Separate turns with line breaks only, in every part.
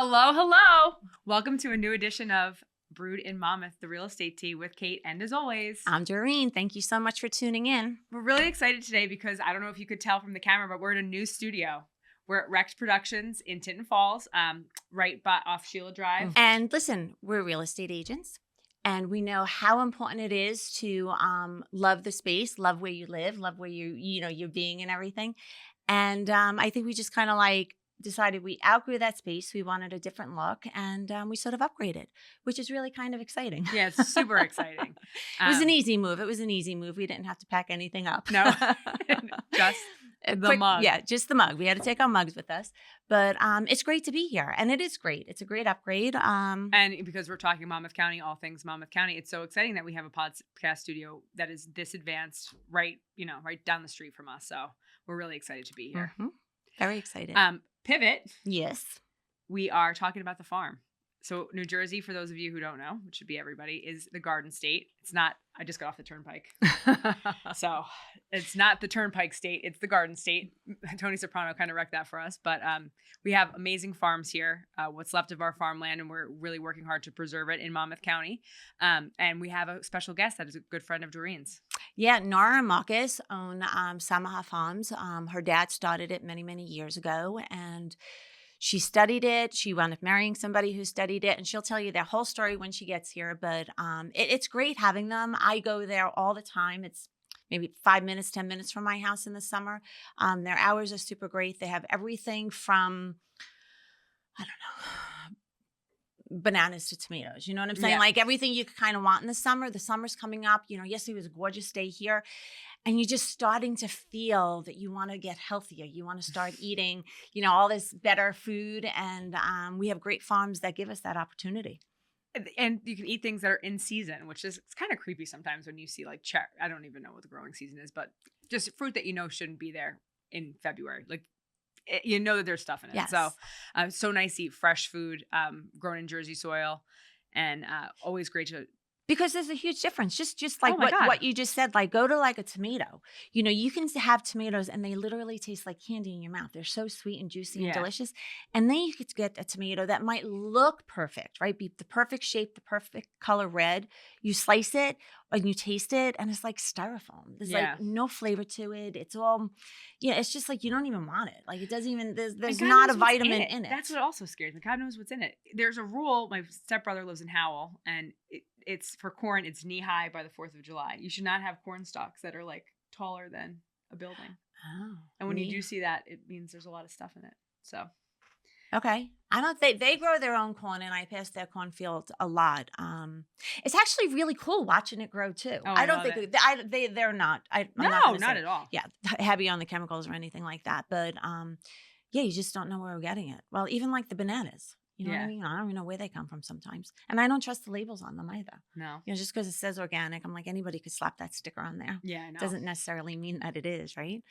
Hello, hello. Welcome to a new edition of Brewed in Monmouth, the real estate tea with Kate. And as always,
I'm Doreen. Thank you so much for tuning in.
we're really excited today because I don't know if you could tell from the camera, but we're in a new studio. We're at Rex Productions in Tinton Falls, right off Sheila Drive.
And listen, we're real estate agents, and we know how important it is to love the space, love where you live, love where you're being and everything. And I think we just kind of decided we outgrew that space. We wanted a different look, and we sort of upgraded, which is really kind of exciting.
Yeah, it's super exciting.
It was an easy move. We didn't have to pack anything up.
No, just the mug.
Yeah, just the mug. We had to take our mugs with us, but it's great to be here, and it is great. It's a great upgrade.
And because we're talking Monmouth County, all things Monmouth County, it's so exciting that we have a podcast studio that is this advanced, right down the street from us. So we're really excited to be here.
Mm-hmm. Very excited.
Pivot.
Yes.
We are talking about the farm. So New Jersey, for those of you who don't know, which should be everybody, is the Garden State. It's not, I just got off the Turnpike. So it's not the Turnpike State, it's the Garden State. Tony Soprano kind of wrecked that for us. But we have amazing farms here, what's left of our farmland, and we're really working hard to preserve it in Monmouth County. And we have a special guest that is a good friend of Doreen's.
Yeah, Nora and Marcus own Samaha Farms. Her dad started it many, many years ago, and she studied it. She wound up marrying somebody who studied it, and she'll tell you their whole story when she gets here. But it's great having them. I go there all the time. It's maybe 5 minutes, 10 minutes from my house in the summer. Their hours are super great. They have everything from, I don't know, bananas to tomatoes. You know what I'm saying?
Yeah.
Like everything you could kind of want in the summer. The summer's coming up. Yesterday was a gorgeous day here. And you're just starting to feel that you want to get healthier. You want to start eating, all this better food. And we have great farms that give us that opportunity.
And you can eat things that are in season, which is it's kind of creepy sometimes when you see like cherry. I don't even know what the growing season is, but just fruit that shouldn't be there in February. Like that there's stuff in it.
Yes.
So so nice to eat fresh food grown in Jersey soil, and always great to.
Because there's a huge difference. Just like
God.
what you just said, like go to like a tomato. You can have tomatoes and they literally taste like candy in your mouth. They're so sweet and juicy and delicious. And then you get to get a tomato that might look perfect, right? Be the perfect shape, the perfect color red. You slice it and you taste it and it's like styrofoam. There's like no flavor to it. It's all, it's just like you don't even want it. Like it doesn't even, there's not a vitamin in it.
That's what also scares me. God knows what's in it. There's a rule. My stepbrother lives in Howell, and it's for corn, it's knee high by the 4th of July. You should not have corn stalks that are like taller than a building. Oh, and when you do see that, it means there's a lot of stuff in it. So, okay.
I don't think they grow their own corn, and I pass their cornfield a lot. It's actually really cool watching it grow too.
Oh,
I don't think they're not.
Not at all.
Yeah, heavy on the chemicals or anything like that. But you just don't know where we're getting it. Well, even like the bananas. You know what I mean? I don't even know where they come from sometimes. And I don't trust the labels on them either.
No.
Just because it says organic, I'm like, anybody could slap that sticker on there.
Yeah, I know.
Doesn't necessarily mean that it is, right?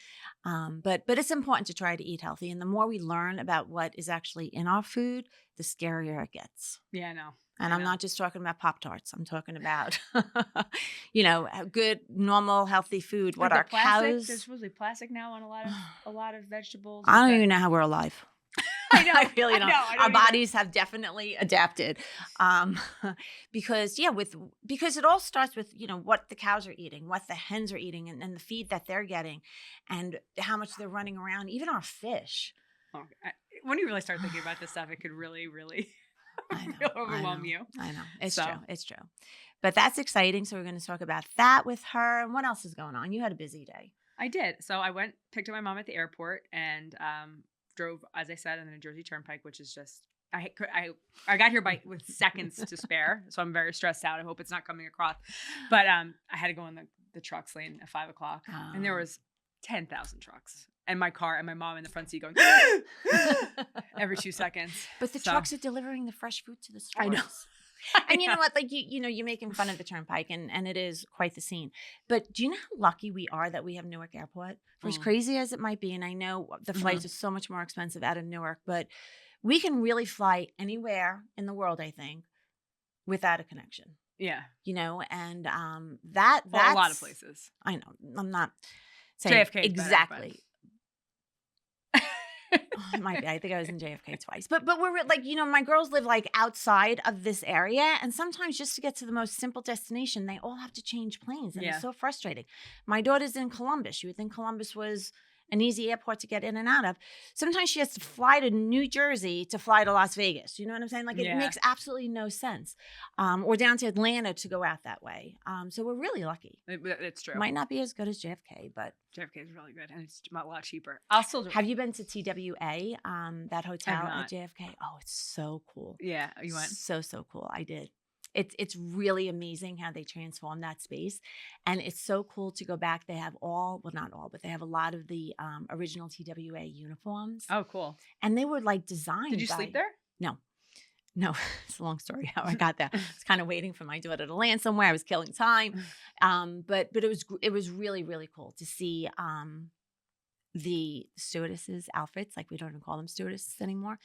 But it's important to try to eat healthy. And the more we learn about what is actually in our food, the scarier it gets.
Yeah, I know.
And I'm not just talking about Pop-Tarts. I'm talking about, good, normal, healthy food. What our cows.
There's supposed to be plastic now on a lot of vegetables.
I don't even know how we're alive.
I know.
I really don't. Our bodies have definitely adapted, because it all starts with what the cows are eating, what the hens are eating, and the feed that they're getting, and how much they're running around. Even our fish.
Oh, when you really start thinking about this stuff, it could really, really overwhelm you.
I know. It's true. But that's exciting. So we're going to talk about that with her. And what else is going on? You had a busy day.
I did. So I picked up my mom at the airport, and drove, as I said, on the New Jersey Turnpike, which is just I got here with seconds to spare, so I'm very stressed out. I hope it's not coming across, but I had to go in the trucks lane at 5 o'clock, and there was 10,000 trucks, and my car and my mom in the front seat going every 2 seconds.
But the trucks are delivering the fresh food to the stores.
I know.
And you know what? Like you're making fun of the Turnpike, and it is quite the scene. But do you know how lucky we are that we have Newark Airport? For as crazy as it might be, and I know the flights are so much more expensive out of Newark, but we can really fly anywhere in the world, I think, without a connection.
Yeah.
And that's
a lot of places.
I know. I'm not saying
JFK
exactly.
Better,
It might be. I think I was in JFK twice. But we're like, my girls live like outside of this area. And sometimes just to get to the most simple destination, they all have to change planes. And it's so frustrating. My daughter's in Columbus. You would think Columbus was an easy airport to get in and out of. Sometimes she has to fly to New Jersey to fly to Las Vegas. You know what I'm saying? Like it makes absolutely no sense. Or down to Atlanta to go out that way. So we're really lucky.
It's true.
Might not be as good as JFK, but
JFK is really good and it's a lot cheaper. I'll still do.
Have you been to TWA, that hotel at JFK? Oh, it's so cool.
Yeah, you went?
So cool. I did. It's really amazing how they transform that space. And it's so cool to go back. They have not all, but they have a lot of the original TWA uniforms.
Oh, cool.
And they were like designed.
Did you sleep there?
No, it's a long story how I got there. I was kind of waiting for my daughter to land somewhere. I was killing time. But it was really, really cool to see the stewardesses' outfits. Like we don't even call them stewardesses anymore.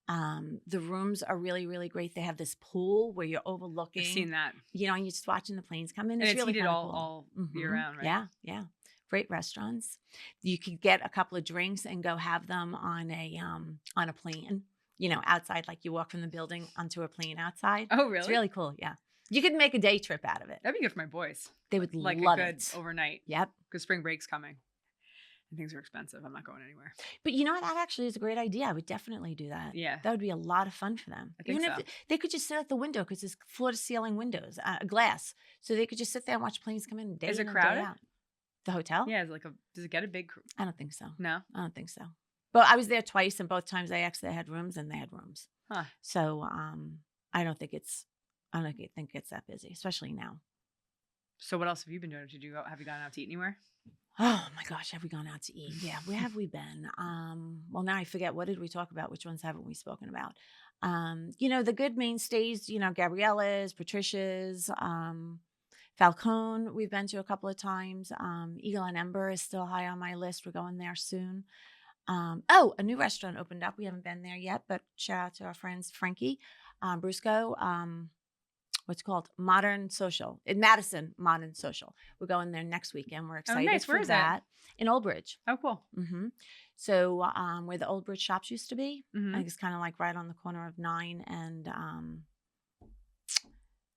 The rooms are really, really great. They have this pool where you're overlooking.
I've seen that.
And you're just watching the planes come in.
And it's
really
heated
cool.
all year round, right?
Yeah. Great restaurants. You could get a couple of drinks and go have them on a plane. Outside, like you walk from the building onto a plane outside.
Oh, really?
It's really cool. Yeah. You could make a day trip out of it.
That'd be good for my boys.
They would
like
love
a good
it.
overnight.
Yep.
Because spring break's coming. And things are expensive. I'm not going anywhere.
But that actually is a great idea. I would definitely do that.
Yeah.
That would be a lot of fun for them.
I think
Even if they could just sit at the window because there's floor-to-ceiling windows, glass. So they could just sit there and watch planes come in day
Is
in
it
and day
crowded?
out. The hotel?
Yeah. Does it get a big?
I don't think so.
No?
I don't think so. But I was there twice, and both times I asked they had rooms, and they had rooms.
Huh.
So I don't think it's that busy, especially now.
So what else have you been doing? Have you gone out to eat anywhere?
Oh my gosh, have we gone out to eat? Yeah, where have we been? Well, now I forget. What did we talk about? Which ones haven't we spoken about? The good mainstays, Gabriella's, Patricia's, Falcone, we've been to a couple of times. Eagle and Ember is still high on my list. We're going there soon. A new restaurant opened up. We haven't been there yet, but shout out to our friends Frankie Brusco. What's it called? Modern Social in Madison. Modern Social. We're going there next weekend. We're excited
nice.
for
Where is
that. In Old Bridge.
Oh, cool.
Mm-hmm. So where the Old Bridge shops used to be,
Mm-hmm.
I think it's kind of like right on the corner of 9 and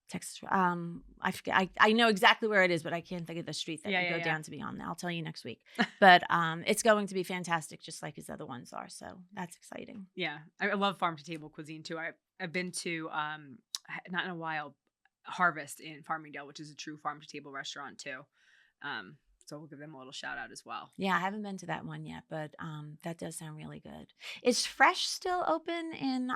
Texas. I forget. I know exactly where it is, but I can't think of the street that you go down to be on. I'll tell you next week. But it's going to be fantastic, just like his other ones are. So that's exciting. Yeah,
I love farm to table cuisine too. I've been to not in a while, Harvest in Farmingdale, which is a true farm to table restaurant too. So we'll give them a little shout out as well.
Yeah, I haven't been to that one yet, but that does sound really good. Is Fresh still open in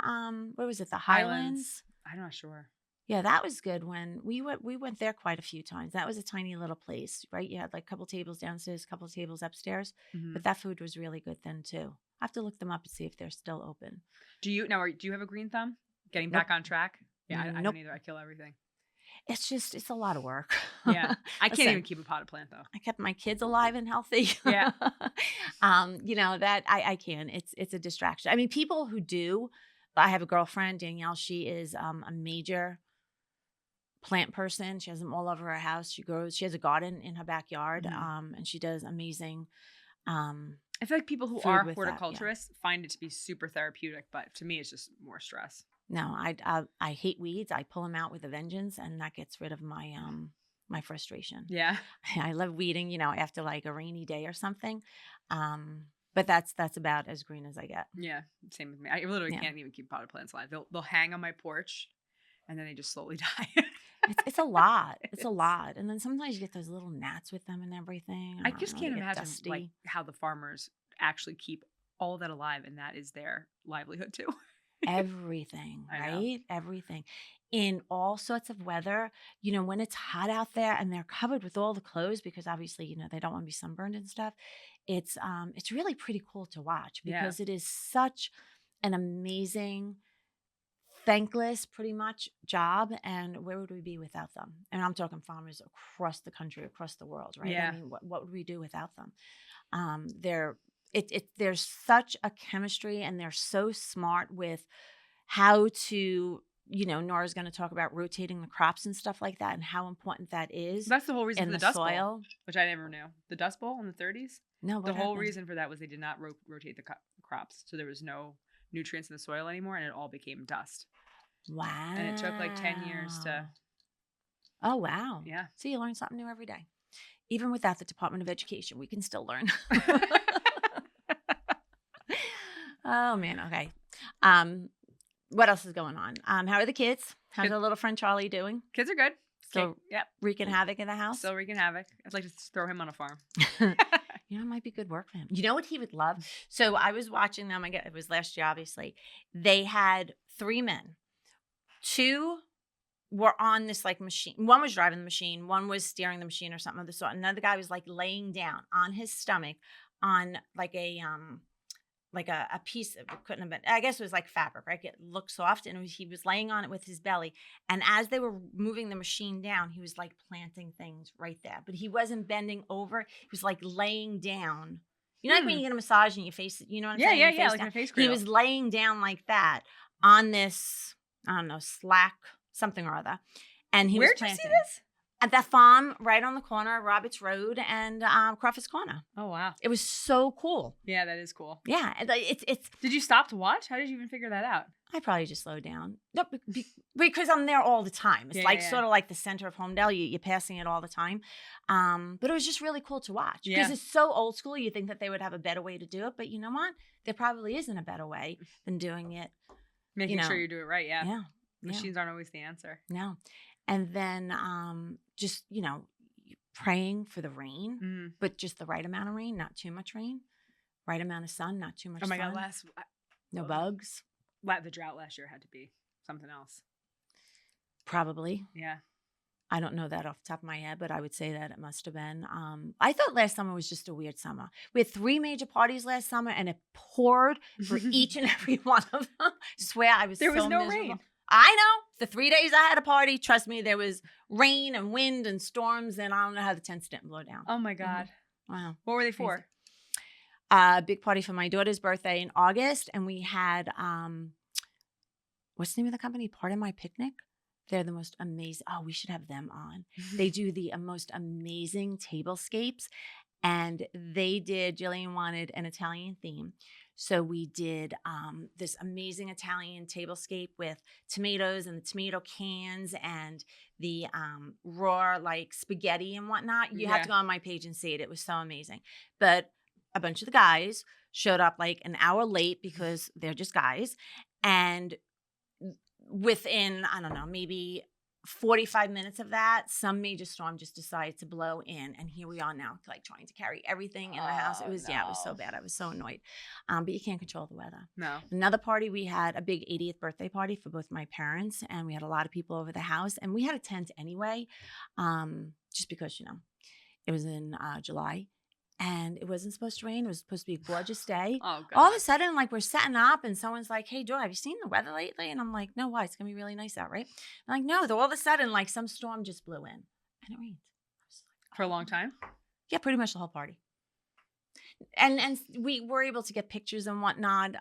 where was it? The Highlands?
I'm not sure.
Yeah, that was good when we went there quite a few times. That was a tiny little place, right? You had like a couple tables downstairs, a couple tables upstairs, but that food was really good then too. I have to look them up and see if they're still open.
Do you have a green thumb? Getting back on track? Yeah, I don't either. I kill everything.
It's a lot of work.
Yeah. I can't even keep a potted plant though.
I kept my kids alive and healthy.
Yeah.
That I can. It's a distraction. I mean, people who do, I have a girlfriend, Danielle, she is a major plant person. She has them all over her house. She has a garden in her backyard. And she does amazing.
I feel like people who are horticulturists find it to be super therapeutic, but to me, it's just more stress.
No, I hate weeds. I pull them out with a vengeance, and that gets rid of my my frustration.
Yeah,
I love weeding. After like a rainy day or something. But that's about as green as I get.
Yeah, same with me. I literally can't even keep potted plants alive. They'll hang on my porch, and then they just slowly die.
It's a lot. It's a lot. And then sometimes you get those little gnats with them and everything.
I just can't imagine like how the farmers actually keep all that alive, and that is their livelihood too.
Everything, right? Everything. In all sorts of weather, when it's hot out there and they're covered with all the clothes because obviously, they don't want to be sunburned and stuff. It's really pretty cool to watch because it is such an amazing, thankless, pretty much job. And where would we be without them? And I'm talking farmers across the country, across the world, right?
Yeah.
I mean, what would we do without them? There's such a chemistry, and they're so smart with how to, Nora's going to talk about rotating the crops and stuff like that and how important that is.
That's the whole reason for the Dust Bowl,
soil.
which I never knew. The Dust Bowl in the 30s?
No,
the whole reason for that was they did not rotate the crops. So there was no nutrients in the soil anymore, and it all became dust.
Wow.
And it took like 10 years to.
Oh, wow.
Yeah.
See, you learn something new every day. Even without the Department of Education, we can still learn. Oh, man. Okay. What else is going on? How are the kids? How's our little friend Charlie doing?
Kids are good.
Still
Yep.
wreaking havoc in the house?
Still wreaking havoc. I'd like to throw him on a farm.
You know, it might be good work for him. You know what he would love? So I was watching them. It was last year, obviously. They had 3 men. 2 were on this like machine. One was driving the machine. One was steering the machine or something of the sort. Another guy was like laying down on his stomach on like a piece of, it couldn't have been, I guess it was like fabric, right? It looked soft, and he was laying on it with his belly. And as they were moving the machine down, he was like planting things right there, but he wasn't bending over. He was like laying down. You know, like when you get a massage and you face, you know what I'm saying?
Yeah, like in a face
He
cradle.
was laying down like that on this, I don't know, slack, something or other. And he was planting.
Where'd you see this?
At that farm right on the corner of Roberts Road and Crawford's Corner.
Oh, wow.
It was so cool.
Yeah, that is cool.
Yeah. It's.
Did you stop to watch? How did you even figure that out?
I probably just slowed down. No, because I'm there all the time. It's sort of like the center of Homedale. You're passing it all the time. But it was just really cool to watch. Because it's so old school. You think that they would have a better way to do it. But you know what? There probably isn't a better way than doing it.
Making sure you do it right, yeah.
Yeah.
Machines aren't always the answer.
No. And then just, praying for the rain, but just the right amount of rain, not too much rain. Right amount of sun, not too much sun.
Oh, my God.
No bugs.
The drought last year had to be something else.
Probably.
Yeah.
I don't know that off the top of my head, but I would say that it must have been. I thought last summer was just a weird summer. We had 3 major parties last summer, and it poured for each and every one of them. Swear, I was
There was
so
no
miserable.
rain.
I know. The 3 days I had a party, trust me, there was rain and wind and storms, and I don't know how the tents didn't blow down.
Oh, my God.
Wow.
What were they for?
A big party for my daughter's birthday in August, and we had, what's the name of the company? Pardon My Picnic. They're the most amazing. Oh, we should have them on. They do the most amazing tablescapes, and Jillian wanted an Italian theme. So we did this amazing Italian tablescape with tomatoes and the tomato cans and the raw like spaghetti and whatnot. You have to go on my page and see it. It was so amazing. But a bunch of the guys showed up like an hour late because they're just guys. And within, I don't know, maybe 45 minutes of that, some major storm just decided to blow in, and here we are now, like trying to carry everything in the house. It was, it was so bad. I was so annoyed. But you can't control the weather. No. Another party, we had a big 80th birthday party for both my parents, and we had a lot of people over the house, and we had a tent anyway, just because, it was in July. And it wasn't supposed to rain. It was supposed to be a gorgeous day. Oh, God. All of a sudden, like, we're setting up and someone's like, hey, Joy, have you seen the weather lately? And I'm like, no, why? It's going to be really nice out, right? I'm like, no. All of a sudden, like, some storm just blew in. And it rained.
For a long time?
Yeah, pretty much the whole party. And we were able to get pictures and whatnot,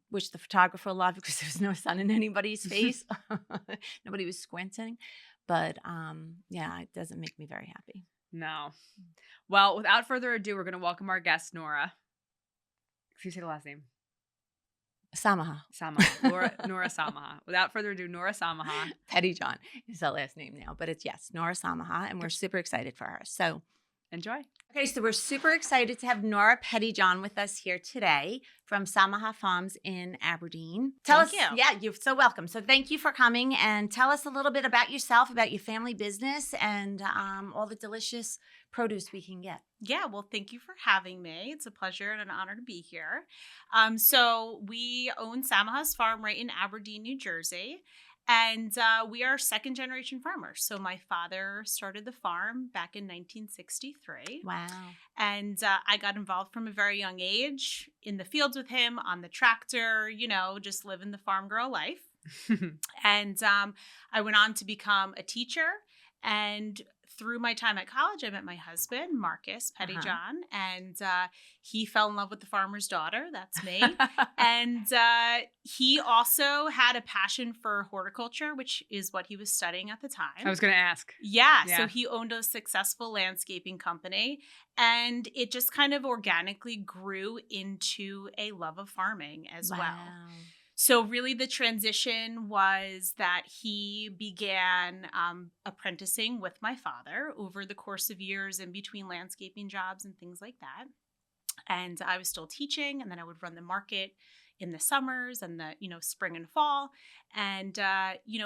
which the photographer loved because there was no sun in anybody's face. Nobody was squinting. But, yeah, it doesn't make me very happy.
No. Well, without further ado, we're going to welcome our guest, Nora. Can you say the last name?
Samaha.
Nora Samaha. Without further ado, Nora Samaha.
Pettyjohn is her last name now, but it's, Nora Samaha, and we're super excited for her. So
enjoy.
Okay, so we're super excited to have Nora Pettyjohn with us here today from Samaha Farms in Aberdeen. Thank you. Yeah, you're so welcome. So thank you for coming, and tell us a little bit about yourself, about your family business, and all the delicious produce we can get.
Yeah, well, thank you for having me. It's a pleasure and an honor to be here. So we own Samaha's Farm right in Aberdeen, New Jersey. And we are second-generation farmers. So my father started the farm back in 1963.
Wow.
And I got involved from a very young age in the fields with him, on the tractor, just living the farm girl life. And I went on to become a teacher. And through my time at college, I met my husband, Marcus Pettyjohn, and he fell in love with the farmer's daughter. That's me. And he also had a passion for horticulture, which is what he was studying at the time.
I was going to ask.
Yeah. So he owned a successful landscaping company, and it just kind of organically grew into a love of farming as well. So really the transition was that he began apprenticing with my father over the course of years in between landscaping jobs and things like that. And I was still teaching, and then I would run the market in the summers and the, spring and fall. And,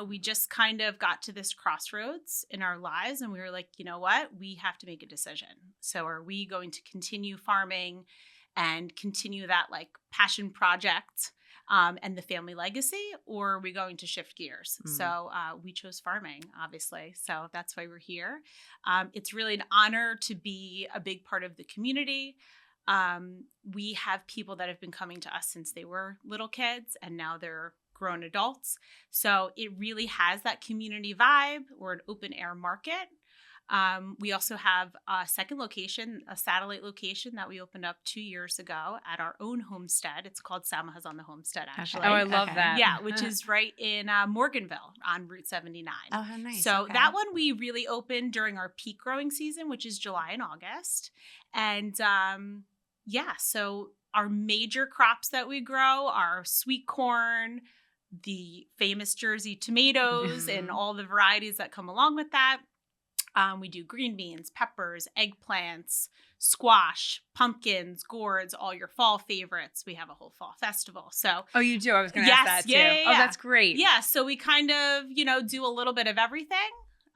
we just kind of got to this crossroads in our lives, and we were like, you know what, we have to make a decision. So are we going to continue farming and continue that like passion project and the family legacy, or are we going to shift gears? So we chose farming, obviously. So that's why we're here. It's really an honor to be a big part of the community. We have people that have been coming to us since they were little kids, and now they're grown adults. So it really has that community vibe. We're an open air market. We also have a second location, a satellite location that we opened up 2 years ago at our own homestead. It's called Samaha's on the Homestead, actually.
Oh, I love that.
Yeah, which is right in Morganville on Route 79.
Oh, how nice.
So that one we really opened during our peak growing season, which is July and August. And so our major crops that we grow are sweet corn, the famous Jersey tomatoes, and all the varieties that come along with that. We do green beans, peppers, eggplants, squash, pumpkins, gourds, all your fall favorites. We have a whole fall festival. So,
oh, you do? I was going to ask that too.
Yeah.
Oh, that's great.
Yeah. So we kind of, do a little bit of everything.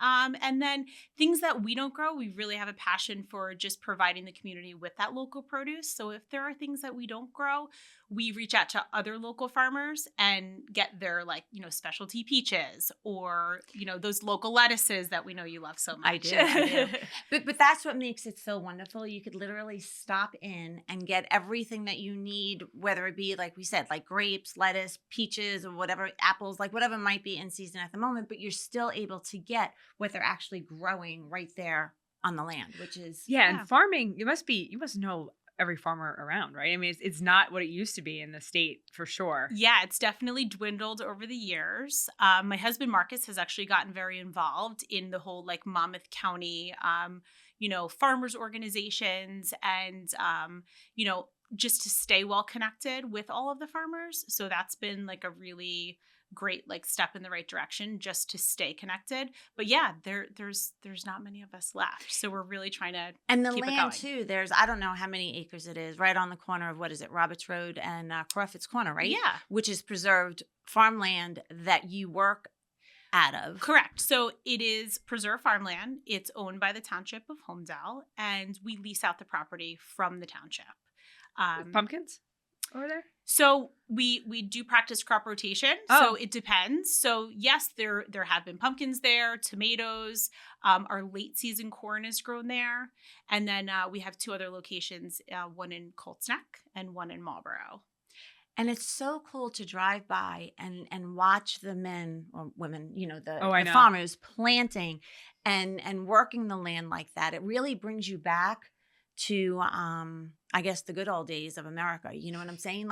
And then things that we don't grow, we really have a passion for just providing the community with that local produce. So if there are things that we don't grow, we reach out to other local farmers and get their specialty peaches or, those local lettuces that we know you love so much.
I do. But that's what makes it so wonderful. You could literally stop in and get everything that you need, whether it be, like we said, like grapes, lettuce, peaches, or whatever, apples, like whatever might be in season at the moment, but you're still able to get what they're actually growing right there on the land, which is...
Yeah, and farming, you must know every farmer around, right? I mean, it's not what it used to be in the state for sure.
Yeah, it's definitely dwindled over the years. My husband Marcus has actually gotten very involved in the whole Monmouth County, farmers organizations and, just to stay well connected with all of the farmers. So that's been a really great step in the right direction just to stay connected. But yeah, there's not many of us left, so we're really trying to
and the
keep
land
it going.
Too, there's I don't know how many acres it is, right on the corner of, what is it, Roberts Road and Crawford's Corner, right?
Yeah,
which is preserved farmland that you work out of.
Correct. So it is preserved farmland. It's owned by the township of Homedale, and we lease out the property from the township.
Pumpkins over there?
So we do practice crop rotation. So it depends. So yes, there have been pumpkins there, tomatoes. Our late season corn is grown there, and then we have 2 other locations, one in Colts Neck and one in Marlborough.
And it's so cool to drive by and watch the men or women, the farmers planting and working the land like that. It really brings you back to, I guess, the good old days of America. You know what I'm saying?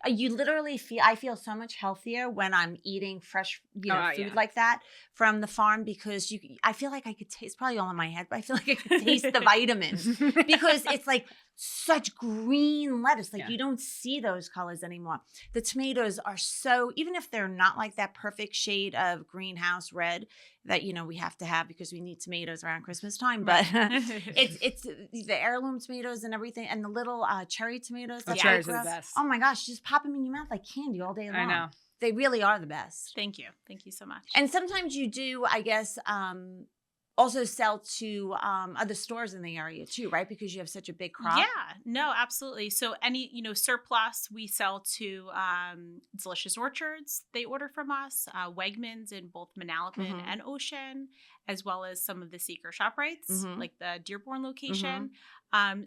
You literally feel, I feel so much healthier when I'm eating fresh, food like that from the farm, because I feel like I could taste, probably all in my head, but I feel like I could taste the vitamins because it's such green lettuce. You don't see those colors anymore. The tomatoes are so, even if they're not that perfect shade of greenhouse red that, we have to have because we need tomatoes around Christmas time, but it's the heirloom tomatoes and everything, and the little cherry tomatoes.
Cherries are the best.
Oh my gosh, just pop them in your mouth like candy all day long.
I know.
They really are the best.
Thank you so much.
And sometimes you do, I guess, also sell to other stores in the area too, right? Because you have such a big crop.
Yeah, no, absolutely. So any, surplus we sell to Delicious Orchards. They order from us, Wegmans in both Manalapan and Ocean, as well as some of the Seeker ShopRites, like the Dearborn location.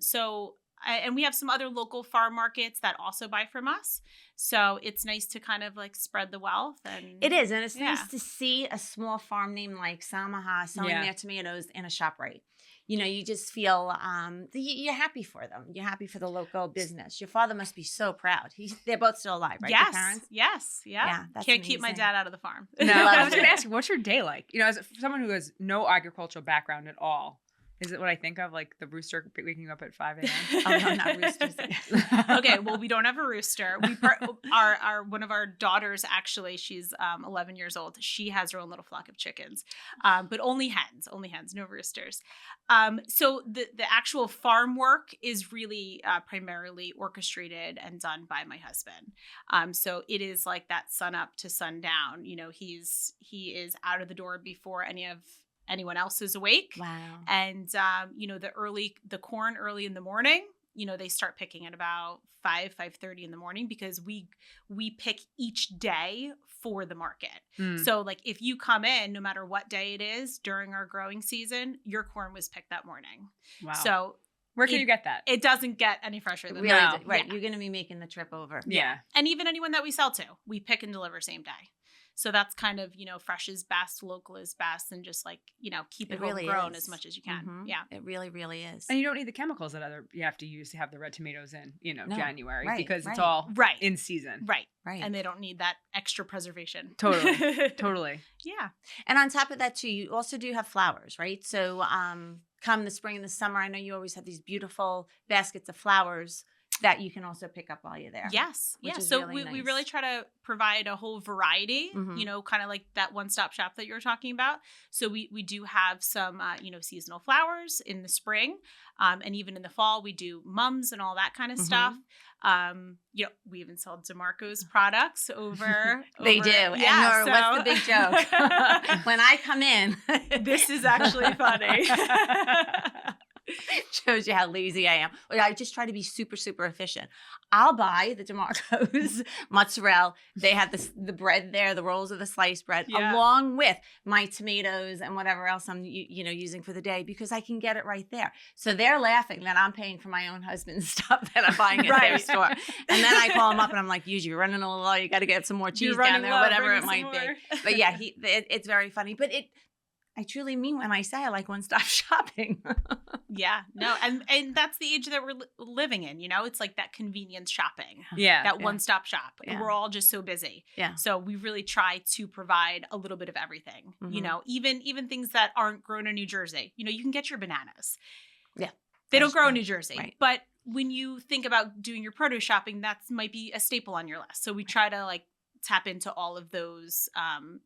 So And we have some other local farm markets that also buy from us. So it's nice to kind of like spread the wealth. And
It is. And it's nice to see a small farm name like Samaha selling their tomatoes in a ShopRite. You know, you just feel you're happy for them. You're happy for the local business. Your father must be so proud. They're both still alive, right?
Yes.
Your parents?
Yes. Yeah.
That's
Can't keep my
amazing.
dad out of the farm.
No, I was going to ask you, what's your day like? You know, as someone who has no agricultural background at all, is it what I think of, like the rooster waking up at 5 a.m.?
Oh, no, not roosters.
Okay, well, we don't have a rooster. Our one of our daughters, actually, she's 11 years old. She has her own little flock of chickens, but only hens, no roosters. So the actual farm work is really primarily orchestrated and done by my husband. So it is like that sun up to sundown. You know, he is out of the door before anyone else is awake.
Wow.
And, you know, the corn early in the morning, you know, they start picking at about 5:30 in the morning because we pick each day for the market. So like if you come in, no matter what day it is during our growing season, your corn was picked that morning.
Wow.
So
where can you get that?
It doesn't get any fresher than
Really,
that.
right.
Yeah.
You're going to be making the trip over.
Yeah.
And even anyone that we sell to, we pick and deliver same day. So that's kind of, you know, fresh is best, local is best, and just like, you know, keep it
really
homegrown
is.
as much as you can.
Mhm.
Yeah.
It really, really is.
And you don't need the chemicals that you have to use to have the red tomatoes in, you know,
No,
January
right,
because it's
right.
all
Right.
in season.
Right.
Right.
And they don't need that extra preservation.
Totally. Totally.
Yeah.
And on top of that, too, you also do have flowers, right? So come the spring and the summer, I know you always have these beautiful baskets of flowers that you can also pick up while you're there.
Yes.
Which
Yeah.
is
So
really
we
nice.
really try to provide a whole variety,
Mhm.
you know, kind of like that one-stop shop that you were talking about. So we do have some, you know, seasonal flowers in the spring. And even in the fall, we do mums and all that kind of
Mhm.
stuff. You know, we even sell DeMarco's products over.
They do.
Yeah,
And Nora, what's the big joke? When I come in,
This is actually funny.
shows you how lazy I am. I just try to be super, super efficient. I'll buy the DeMarco's mozzarella. They have the bread there, the rolls of the sliced bread,
Yeah.
along with my tomatoes and whatever else I'm using for the day because I can get it right there. So they're laughing that I'm paying for my own husband's stuff that I'm buying at their
Right.
store. And then I call them up and I'm like, you're running a little low. You got to get some more cheese
You're
down
running
there,
low,
whatever
bring
it
me
might
some
be.
more.
But yeah, it's very funny. But I truly mean when I say I like one-stop shopping.
Yeah, no, and that's the age that we're living in. You know, it's like that convenience shopping,
Yeah.
that one-stop shop.
Yeah.
We're all just so busy.
Yeah.
So we really try to provide a little bit of everything. You
Mhm.
know, even things that aren't grown in New Jersey. You know, you can get your bananas.
Yeah,
they don't
that's
grow in
true.
New Jersey,
Right.
but when you think about doing your produce shopping, that might be a staple on your list. So we try to like tap into all of those,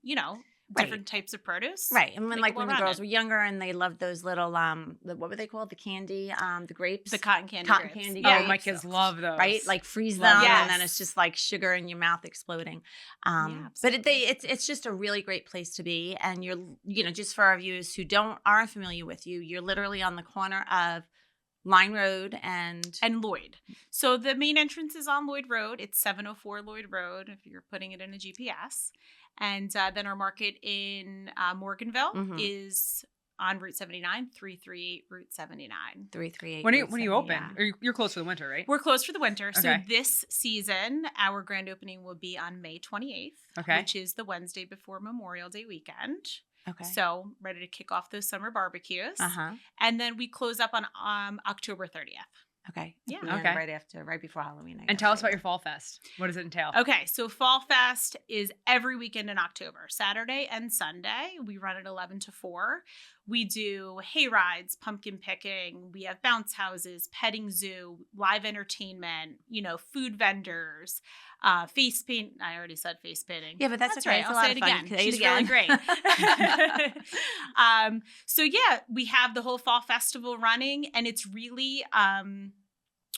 you know, different types of produce.
Right. And when
Make
like
it
when the
well-rounded.
girls were younger and they loved those little what were they called? The candy, the grapes.
The cotton candy.
Cotton
grapes.
candy
Oh,
grapes.
my kids love those.
Right? Like freeze
Love
them
those.
and then it's just like sugar in your mouth exploding. But
absolutely.
it's just a really great place to be. And you're, just for our viewers who aren't familiar with you, you're literally on the corner of Line Road and
Lloyd. So the main entrance is on Lloyd Road. It's 704 Lloyd Road if you're putting it in a GPS. And then our market in Morganville
Mhm.
is on Route 79, 338 Route 79.
338.
When are you open?
Yeah.
Or you're closed for the winter, right?
We're closed for the winter. So
Okay.
this season, our grand opening will be on May 28th,
Okay.
which is the Wednesday before Memorial Day weekend.
Okay.
So ready to kick off those summer barbecues.
Uh-huh.
And then we close up on October 30th.
Okay.
Yeah.
And
Okay.
right before Halloween. I
And
guess,
tell us
right?
about your fall fest. What does it entail?
Okay, so Fall Fest is every weekend in October, Saturday and Sunday. We run at 11 to 4. We do hay rides, pumpkin picking. We have bounce houses, petting zoo, live entertainment, food vendors, face paint. I already said face painting.
Yeah, but that's okay.
right.
It's a
I'll
lot
say
of
it
fun.
again.
Say it
She's
again.
really great. So yeah, we have the whole fall festival running, and it's really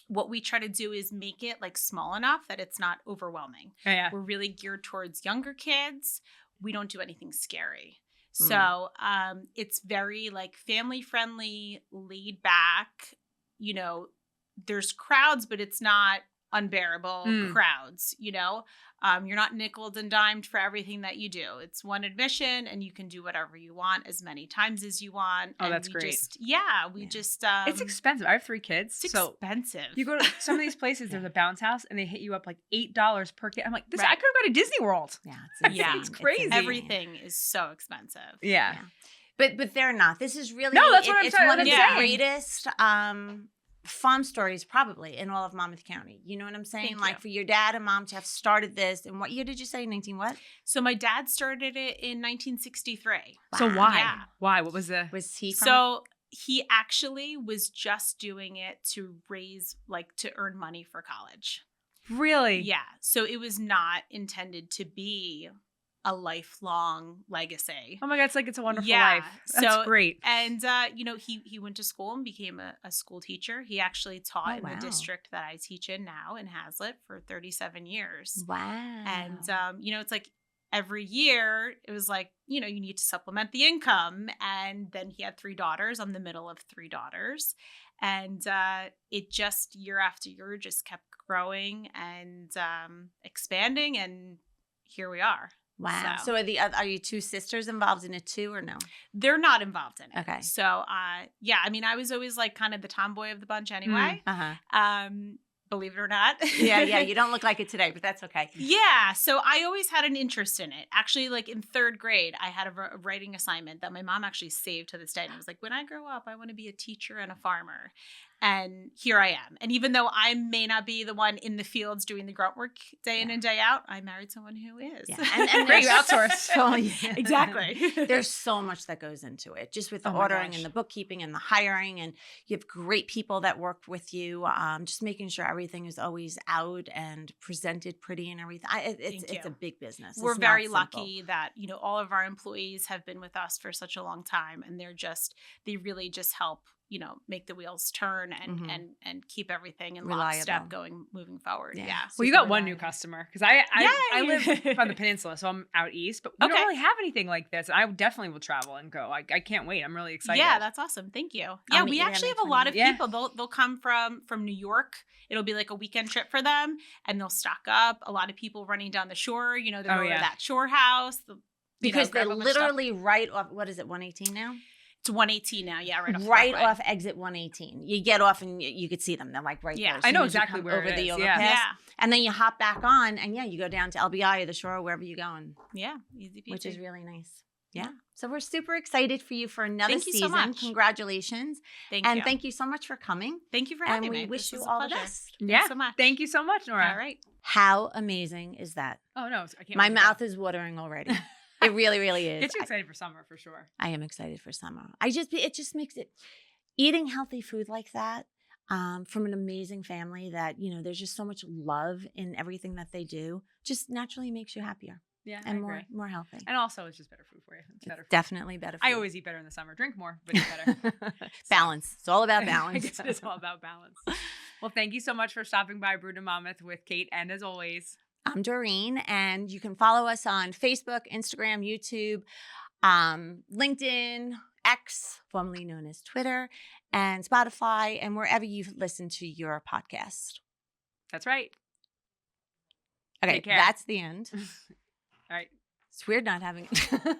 what we try to do is make it like small enough that it's not overwhelming.
Oh, yeah.
We're really geared towards younger kids. We don't do anything scary. So it's very like family friendly, laid back. There's crowds, but it's not unbearable crowds, you know. You're not nickeled and dimed for everything that you do. It's one admission and you can do whatever you want as many times as you want.
Oh,
and
that's great.
It's
expensive. I have 3 kids.
It's
so
expensive.
you go to some of these places, there's a bounce house and they hit you up like $8 per kid. I'm like, I
Right.
could have gone to Disney World.
Yeah, it's
Yeah.
insane.
It's crazy.
Everything is so expensive.
Yeah.
But they're not. This is really
No, that's what I'm
it's
saying.
one of the
Yeah.
greatest farm stories probably in all of Monmouth County. You know what I'm saying?
Thank
like
you.
for your dad and mom to have started this. And what year did you say? 19 what?
So my dad started it in 1963.
So why?
Yeah.
Why? What was the?
Was he from?
So he actually was just doing it to to earn money for college.
Really?
Yeah. So it was not intended to be a lifelong legacy.
Oh my God, it's like it's a wonderful
Yeah,
life. That's
so-
great.
And, he went to school and became a school teacher. He actually taught
Oh,
in
wow.
the district that I teach in now in Hazlitt for 37 years.
Wow.
And, it's like every year it was like, you need to supplement the income. And then he had 3 daughters. I'm the middle of 3 daughters. And it just year after year just kept growing and expanding. And here we are.
Wow.
So-
So are you 2 sisters involved in it too or no?
They're not involved in it.
Okay.
So, I was always like kind of the tomboy of the bunch anyway.
Uh-huh.
Believe it or not.
Yeah. You don't look like it today, but that's okay.
Yeah. So I always had an interest in it. Actually, like in 3rd grade, I had a writing assignment that my mom actually saved to this day. And it was like, when I grow up, I want to be a teacher and a farmer. And here I am. And even though I may not be the one in the fields doing the grunt work day in and day out, I married someone who is.
Yeah. And
Great, you
there's
outsource.
so- yeah.
Exactly.
There's so much that goes into it, just with the
Oh my
ordering
gosh.
and the bookkeeping and the hiring, and you have great people that work with you. Just making sure everything is always out and presented pretty and everything. It's
Thank
a
you.
big business.
We're
It's not
very
simple.
lucky that, all of our employees have been with us for such a long time, and they really just help, make the wheels turn and
Mhm.
and keep everything in
Reliable.
lockstep moving forward.
Yeah.
Yeah.
Well, you
super
got one new
reliable.
customer because I
Yay!
live on the peninsula, so I'm out east, but we
Okay.
don't really have anything like this. I definitely will travel and go. I can't wait. I'm really excited.
Yeah, that's awesome. Thank you.
I'll
Yeah,
meet
we
you there
actually
May
have a lot of
20th. Yeah.
people. They'll come from New York. It'll be like a weekend trip for them, and they'll stock up. A lot of people running down the shore. They're
Oh,
going
yeah.
to that shore house.
Because
grab
they're
a bunch of stuff.
literally right off. What is it? 118 now.
It's 118 now. Yeah, right off. the
Right
Parkway.
off exit 118. You get off and you could see them. They're like right
Yeah.
there. As
I know
soon as you
exactly
come
where
over
it
the
is,
overpass.
yeah.
Yeah.
And then you hop back on, and you go down to LBI or the shore, wherever you're going,
Yeah. Easy peasy.
which is really nice. Yeah. So we're super excited for you for another
Thank you so
season.
much.
Congratulations.
Thank
And
you.
thank you so much for coming.
Thank you for
And
having
we
me.
wish
This
you
was a
all the
pleasure.
best.
Thanks
Yeah.
so much.
Thank you so much, Nora.
All right.
How amazing is that?
Oh no, I can't.
My
wait to go.
mouth is watering already. It really, really is.
Get you excited for summer for sure.
I am excited for summer. It just makes it, eating healthy food like that, from an amazing family that, there's just so much love in everything that they do, just naturally makes you happier
Yeah,
and
I
more,
agree.
more healthy.
And also, it's just better food for you. It's better.
It's definitely better.
I
food.
always eat better in the summer. Drink more, but eat better.
Balance. It's all about
I
balance.
guess it is all about balance. Well, thank you so much for stopping by Brewed in Monmouth with Kate, and as always,
I'm Doreen, and you can follow us on Facebook, Instagram, YouTube, LinkedIn, X, formerly known as Twitter, and Spotify, and wherever you listen to your podcast.
that's right.
Okay,
Take care.
that's the end.
All right.
It's weird not having it.